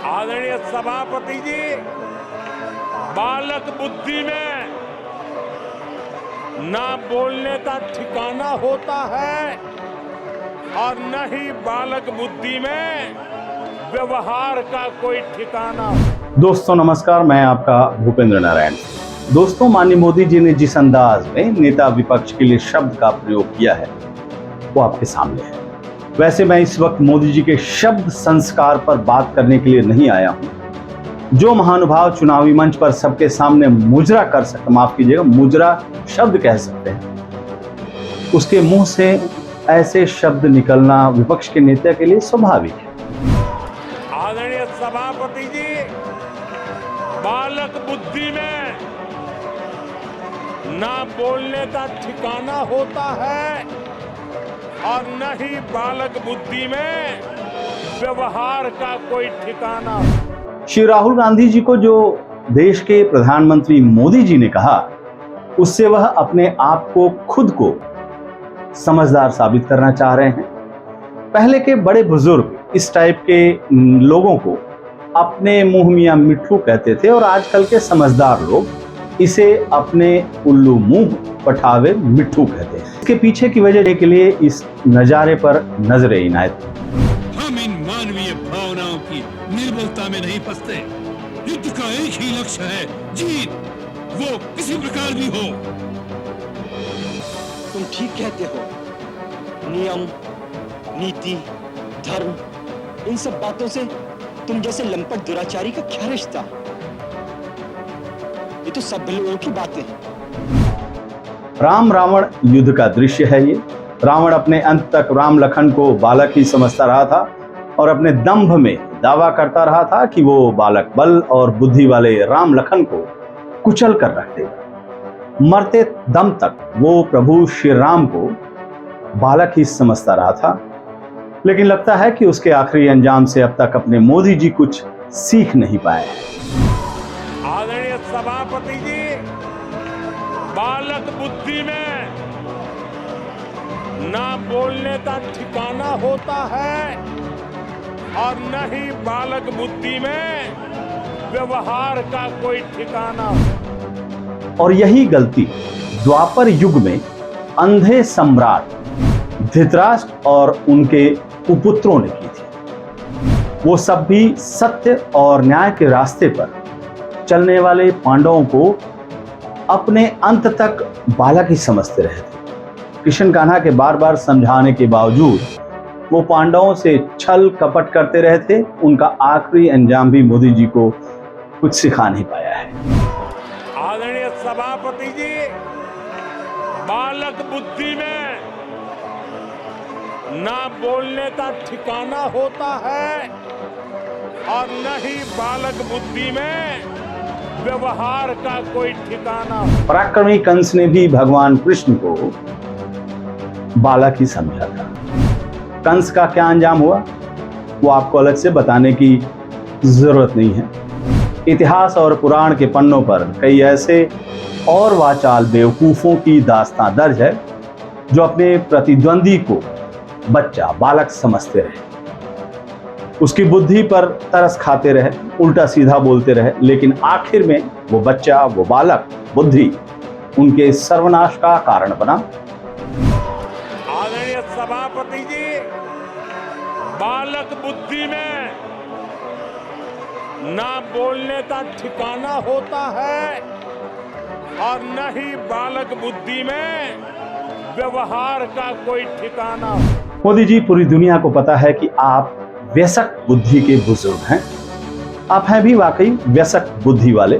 आदरणीय सभापति जी, बालक बुद्धि में ना बोलने का ठिकाना होता है और न ही बालक बुद्धि में व्यवहार का कोई ठिकाना। दोस्तों नमस्कार, मैं आपका भूपेंद्र नारायण। दोस्तों, माननीय मोदी जी ने जिस अंदाज में नेता विपक्ष के लिए शब्द का प्रयोग किया है वो आपके सामने है। वैसे मैं इस वक्त मोदी जी के शब्द संस्कार पर बात करने के लिए नहीं आया हूं। जो महानुभाव चुनावी मंच पर सबके सामने मुजरा कर सकते, माफ कीजिएगा, मुजरा शब्द कह सकते हैं, उसके मुंह से ऐसे शब्द निकलना विपक्ष के नेता के लिए स्वाभाविक है। आदरणीय सभापति जी, बालक बुद्धि में ना बोलने का ठिकाना होता है और न ही बालक बुद्धि में व्यवहार का कोई ठिकाना। श्री राहुल गांधी जी को जो देश के प्रधानमंत्री मोदी जी ने कहा, उससे वह अपने आप को खुद को समझदार साबित करना चाह रहे हैं। पहले के बड़े बुजुर्ग इस टाइप के लोगों को अपने मुंह मियां मिट्ठू कहते थे और आजकल के समझदार लोग इसे अपने उल्लू मुंह पठावे मिट्ठू कहते हैं। इसके पीछे की वजह के लिए इस नजारे पर नजरे इनायत। हम इन मानवीय भावनाओं की निर्बलता में नहीं फंसते। युद्ध का एक ही लक्ष्य है, जीत, वो किसी प्रकार भी हो। तुम ठीक कहते हो। नियम, नीति, धर्म, इन सब बातों से तुम जैसे लंपट दुराचारी का क्या रिश्ता? ये तो सब लोगों की बातें हैं। राम रावण युद्ध का दृश्य है ये। रावण अपने अंत तक राम लखन को बालक ही समझता रहा था और अपने दंभ में दावा करता रहा था कि वो बालक बल और बुद्धि वाले राम लखन को कुचल कर रख देगा। मरते दम तक वो प्रभु श्री राम को बालक ही समझता रहा था, लेकिन लगता है कि उसके आखिरी अंजाम से अब तक अपने मोदी जी कुछ सीख नहीं पाए हैं। आदरणीय सभापति जी, बालक बुद्धि में ना बोलने का ठिकाना होता है और न ही बालक बुद्धि में व्यवहार का कोई ठिकाना। और यही गलती द्वापर युग में अंधे सम्राट धृतराष्ट्र और उनके कुपुत्रों ने की थी। वो सब भी सत्य और न्याय के रास्ते पर चलने वाले पांडवों को अपने अंत तक बालक ही समझते रहे थे। कृष्ण कान्हा के बार बार समझाने के बावजूद वो पांडवों से छल कपट करते रहे थे। उनका आखिरी अंजाम भी मोदी जी को कुछ सिखा नहीं पाया है। आदरणीय सभापति जी, बालक बुद्धि में ना बोलने का ठिकाना होता है और न ही बालक बुद्धि में व्यवहार का कोई ठिकाना। पराक्रमी कंस ने भी भगवान कृष्ण को बालक ही समझा था। कंस का क्या अंजाम हुआ वो आपको अलग से बताने की जरूरत नहीं है। इतिहास और पुराण के पन्नों पर कई ऐसे और वाचाल बेवकूफों की दास्तां दर्ज है जो अपने प्रतिद्वंदी को बच्चा बालक समझते रहे, उसकी बुद्धि पर तरस खाते रहे, उल्टा सीधा बोलते रहे, लेकिन आखिर में वो बच्चा, वो बालक बुद्धि उनके सर्वनाश का कारण बना। आदरणीय सभापति जी, बालक बुद्धि में ना बोलने का ठिकाना होता है और न ही बालक बुद्धि में व्यवहार का कोई ठिकाना। मोदी जी, पूरी दुनिया को पता है कि आप व्यसक बुद्धि के बुजुर्ग हैं। आप हैं भी वाकई व्यसक बुद्धि वाले,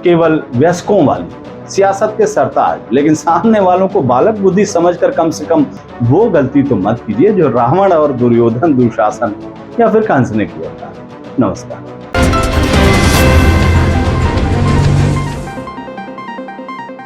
केवल व्यसकों वाले, सियासत के सरताज। लेकिन सामने वालों को बालक बुद्धि समझकर कम से कम वो गलती तो मत कीजिए जो रावण और दुर्योधन, दुशासन या फिर कंस ने किया था। नमस्कार।